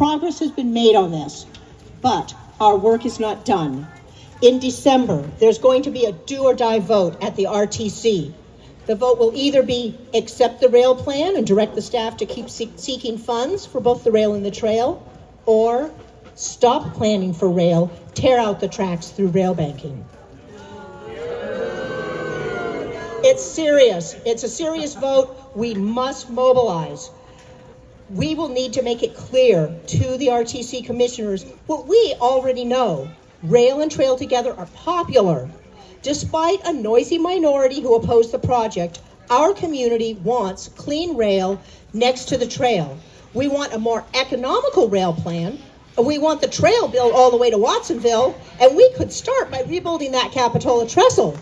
progress has been made on this, but our work is not done. In December, there's going to be a do or die vote at the RTC. The vote will either be accept the rail plan and direct the staff to keep seeking funds for both the rail and the trail, or stop planning for rail, tear out the tracks through rail banking. It's serious. It's a serious vote. We must mobilize. We will need to make it clear to the RTC commissioners what we already know. Rail and trail together are popular. Despite a noisy minority who oppose the project, our community wants clean rail next to the trail. We want a more economical rail plan, and we want the trail built all the way to Watsonville, and we could start by rebuilding that Capitola trestle.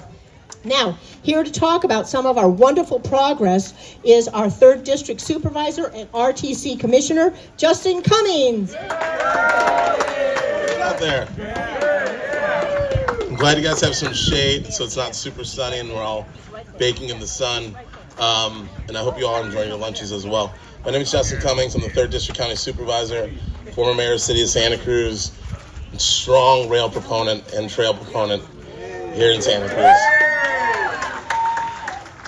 Now, here to talk about some of our wonderful progress is our Third District Supervisor and RTC Commissioner, Justin Cummings. Get out there. I'm glad you guys have some shade so it's not super sunny and we're all baking in the sun. And I hope you all enjoy your lunches as well. My name is Justin Cummings. I'm the Third District County Supervisor, former Mayor of the City of Santa Cruz, strong rail proponent and trail proponent here in Santa Cruz.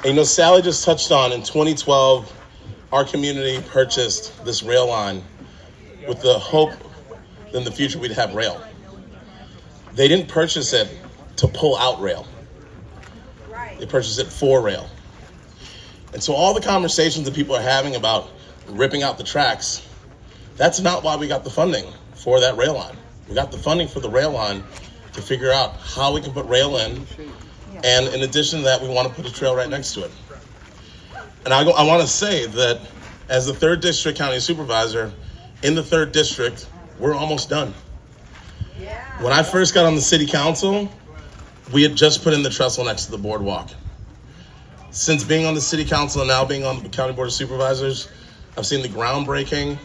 And you know, Sally just touched on, in 2012, our community purchased this rail line with the hope that in the future we'd have rail. They didn't purchase it to pull out rail. They purchased it for rail. And so all the conversations that people are having about ripping out the tracks, that's not why we got the funding for that rail line. We got the funding for the rail line to figure out how we can put rail in. And in addition to that, we want to put a trail right next to it. And I want to say that as the Third District County Supervisor, in the Third District, we're almost done. When I first got on the City Council, we had just put in the trestle next to the boardwalk. Since being on the City Council and now being on the County Board of Supervisors, I've seen the groundbreaking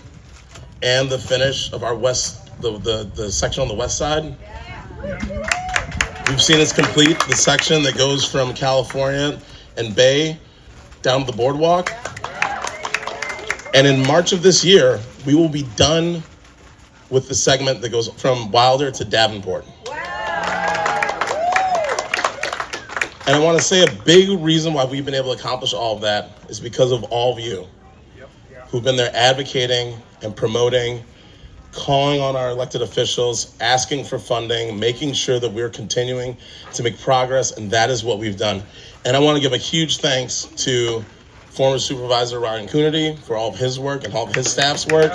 and the finish of our the section on the west side. We've seen us complete the section that goes from California and Bay down to the boardwalk. And in March of this year, we will be done with the segment that goes from Wilder to Davenport. And I want to say a big reason why we've been able to accomplish all of that is because of all of you who've been there advocating and promoting, calling on our elected officials, asking for funding, making sure that we're continuing to make progress, and that is what we've done. And I want to give a huge thanks to former Supervisor Ryan Coonerty for all of his work and all of his staff's work,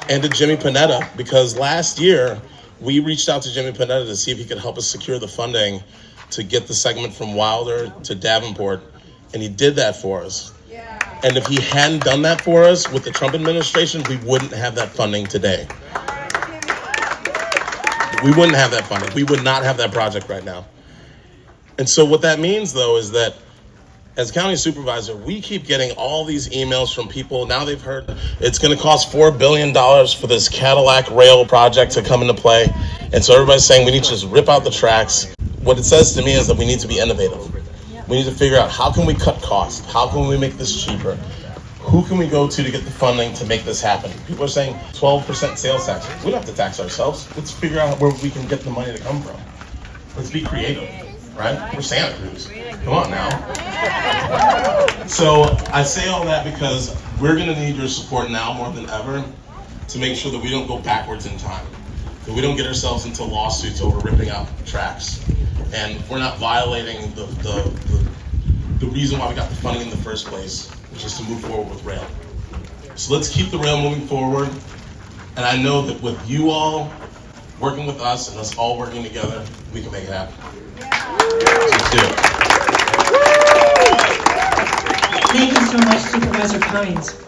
and to Jimmy Panetta, because last year we reached out to Jimmy Panetta to see if he could help us secure the funding to get the segment from Wilder to Davenport, and he did that for us. And if he hadn't done that for us with the Trump administration, we wouldn't have that funding today. We wouldn't have that funding. We would not have that project right now. And so what that means, though, is that as county supervisor, we keep getting all these emails from people. Now they've heard it's going to cost $4 billion for this Cadillac rail project to come into play. And so everybody's saying we need to just rip out the tracks. What it says to me is that we need to be innovative. We need to figure out how can we cut costs? How can we make this cheaper? Who can we go to get the funding to make this happen? People are saying 12% sales tax. We don't have to tax ourselves. Let's figure out where we can get the money to come from. Let's be creative, right? We're Santa Cruz. Come on now. So I say all that because we're going to need your support now more than ever to make sure that we don't go backwards in time, that we don't get ourselves into lawsuits over ripping out tracks, and we're not violating the reason why we got the funding in the first place, which is to move forward with rail. So let's keep the rail moving forward, and I know that with you all working with us and us all working together, we can make it happen. Let's do it. Thank you so much, Supervisor Cummings.